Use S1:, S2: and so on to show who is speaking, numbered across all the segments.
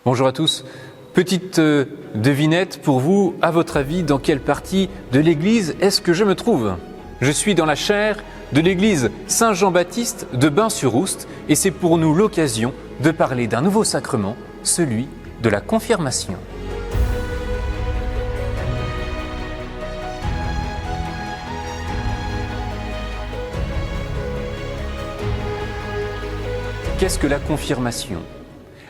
S1: Bonjour à tous. Petite devinette pour vous, à votre avis, dans quelle partie de l'église est-ce que je me trouve? Je suis dans la chaire de l'église Saint-Jean-Baptiste de Bains-sur-Oust et c'est pour nous l'occasion de parler d'un nouveau sacrement, celui de la confirmation. Qu'est-ce que la confirmation?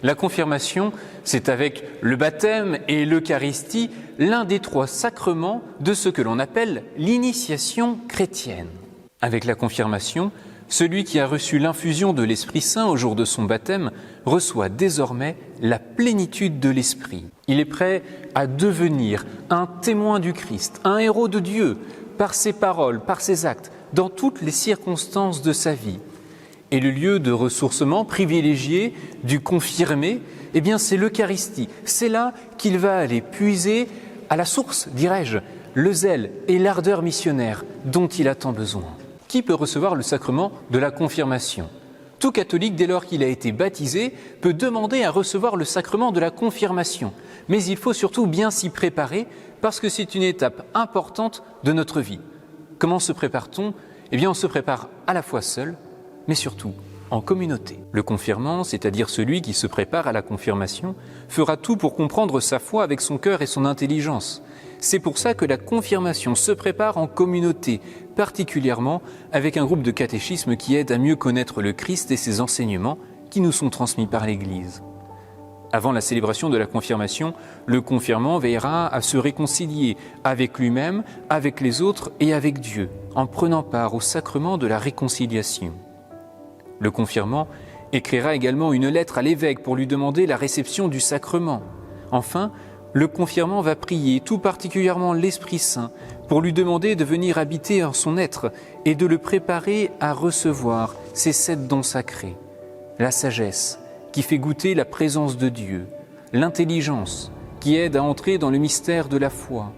S1: La confirmation, c'est avec le baptême et l'Eucharistie, l'un des trois sacrements de ce que l'on appelle l'initiation chrétienne. Avec la confirmation, celui qui a reçu l'infusion de l'Esprit Saint au jour de son baptême reçoit désormais la plénitude de l'Esprit. Il est prêt à devenir un témoin du Christ, un héros de Dieu, par ses paroles, par ses actes, dans toutes les circonstances de sa vie. Et le lieu de ressourcement privilégié du confirmé, eh bien c'est l'Eucharistie. C'est là qu'il va aller puiser à la source, dirais-je, le zèle et l'ardeur missionnaire dont il a tant besoin. Qui peut recevoir le sacrement de la confirmation? Tout catholique, dès lors qu'il a été baptisé, peut demander à recevoir le sacrement de la confirmation. Mais il faut surtout bien s'y préparer parce que c'est une étape importante de notre vie. Comment se prépare-t-on? Eh bien on se prépare à la fois seul, mais surtout en communauté. Le confirmant, c'est-à-dire celui qui se prépare à la confirmation, fera tout pour comprendre sa foi avec son cœur et son intelligence. C'est pour ça que la confirmation se prépare en communauté, particulièrement avec un groupe de catéchisme qui aide à mieux connaître le Christ et ses enseignements qui nous sont transmis par l'Église. Avant la célébration de la confirmation, le confirmant veillera à se réconcilier avec lui-même, avec les autres et avec Dieu, en prenant part au sacrement de la réconciliation. Le confirmant écrira également une lettre à l'évêque pour lui demander la réception du sacrement. Enfin, le confirmant va prier tout particulièrement l'Esprit Saint pour lui demander de venir habiter en son être et de le préparer à recevoir ces 7 dons sacrés. La sagesse, qui fait goûter la présence de Dieu, l'intelligence, qui aide à entrer dans le mystère de la foi,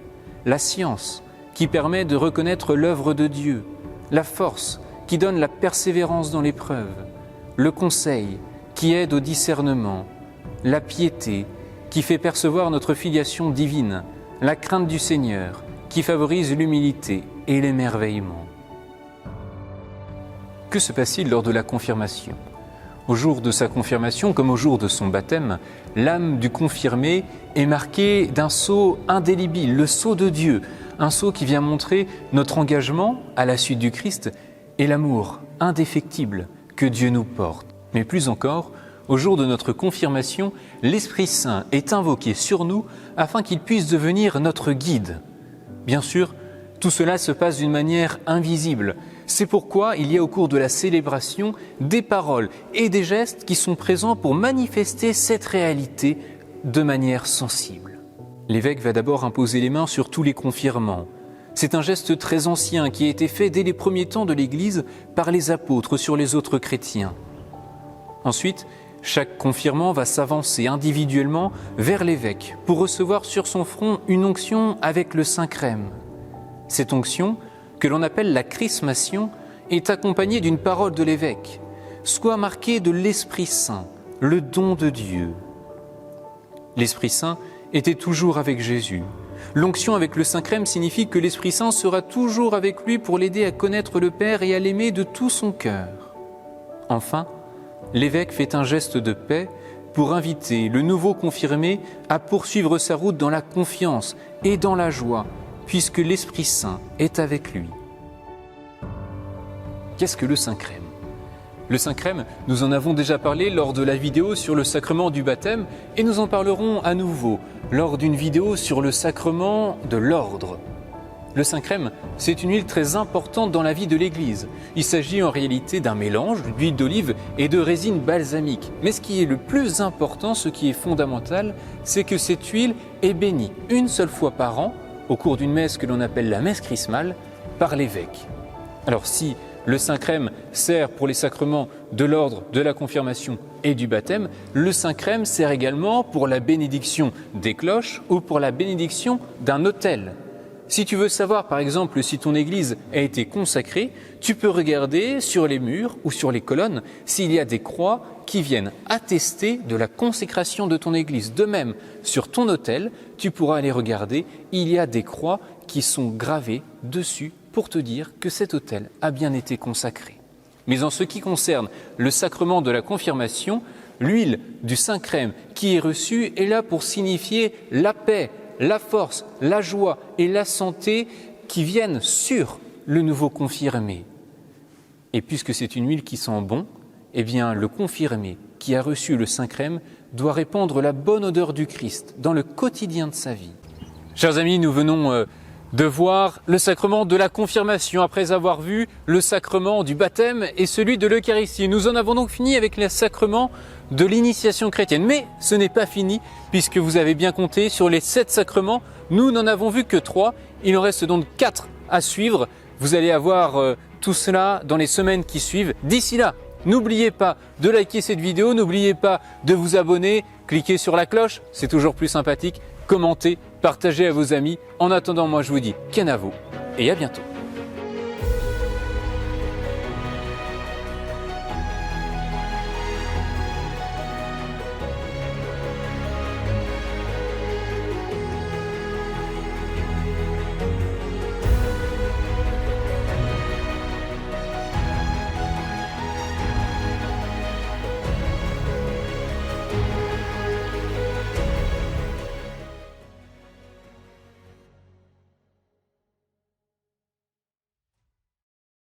S1: la science, qui permet de reconnaître l'œuvre de Dieu, la force, qui donne la persévérance dans l'épreuve, le conseil, qui aide au discernement, la piété, qui fait percevoir notre filiation divine, la crainte du Seigneur, qui favorise l'humilité et l'émerveillement. Que se passe-t-il lors de la confirmation? Au jour de sa confirmation, comme au jour de son baptême, l'âme du confirmé est marquée d'un sceau indélébile, le sceau de Dieu, un sceau qui vient montrer notre engagement à la suite du Christ et l'amour indéfectible que Dieu nous porte. Mais plus encore, au jour de notre confirmation, l'Esprit Saint est invoqué sur nous afin qu'il puisse devenir notre guide. Bien sûr, tout cela se passe d'une manière invisible. C'est pourquoi il y a au cours de la célébration des paroles et des gestes qui sont présents pour manifester cette réalité de manière sensible. L'évêque va d'abord imposer les mains sur tous les confirmants. C'est un geste très ancien qui a été fait dès les premiers temps de l'Église par les apôtres sur les autres chrétiens. Ensuite, chaque confirmant va s'avancer individuellement vers l'évêque pour recevoir sur son front une onction avec le Saint-Crème. Cette onction, que l'on appelle la chrismation, est accompagnée d'une parole de l'évêque, soit marquée de l'Esprit Saint, le don de Dieu. L'Esprit Saint était toujours avec Jésus. L'onction avec le Saint-Crème signifie que l'Esprit Saint sera toujours avec lui pour l'aider à connaître le Père et à l'aimer de tout son cœur. Enfin, l'évêque fait un geste de paix pour inviter le nouveau confirmé à poursuivre sa route dans la confiance et dans la joie, puisque l'Esprit Saint est avec lui. Qu'est-ce que le Saint-Crème? Le Saint-Crème, nous en avons déjà parlé lors de la vidéo sur le sacrement du baptême et nous en parlerons à nouveau lors d'une vidéo sur le sacrement de l'ordre. Le Saint-Crème, c'est une huile très importante dans la vie de l'Église. Il s'agit en réalité d'un mélange d'huile d'olive et de résine balsamique. Mais ce qui est le plus important, ce qui est fondamental, c'est que cette huile est bénie une seule fois par an, au cours d'une messe que l'on appelle la messe chrismale, par l'évêque. Alors si le Saint-Crème sert pour les sacrements de l'ordre, de la confirmation et du baptême, le Saint-Crème sert également pour la bénédiction des cloches ou pour la bénédiction d'un autel. Si tu veux savoir par exemple si ton église a été consacrée, tu peux regarder sur les murs ou sur les colonnes s'il y a des croix qui viennent attester de la consécration de ton église. De même, sur ton autel, tu pourras aller regarder, il y a des croix qui sont gravées dessus pour te dire que cet autel a bien été consacré. Mais en ce qui concerne le sacrement de la confirmation, l'huile du Saint-Crème qui est reçue est là pour signifier la paix, la force, la joie et la santé qui viennent sur le nouveau confirmé. Et puisque c'est une huile qui sent bon, eh bien le confirmé qui a reçu le Saint-Crème doit répandre la bonne odeur du Christ dans le quotidien de sa vie. Chers amis, nous venons de voir le sacrement de la confirmation après avoir vu le sacrement du baptême et celui de l'Eucharistie. Nous en avons donc fini avec le sacrement de l'initiation chrétienne. Mais ce n'est pas fini puisque vous avez bien compté sur les 7 sacrements. Nous n'en avons vu que 3. Il en reste donc 4 à suivre. Vous allez avoir tout cela dans les semaines qui suivent. D'ici là, n'oubliez pas de liker cette vidéo, n'oubliez pas de vous abonner, cliquez sur la cloche, c'est toujours plus sympathique, commentez, partagez à vos amis. En attendant, moi je vous dis qu'en à vous et à bientôt.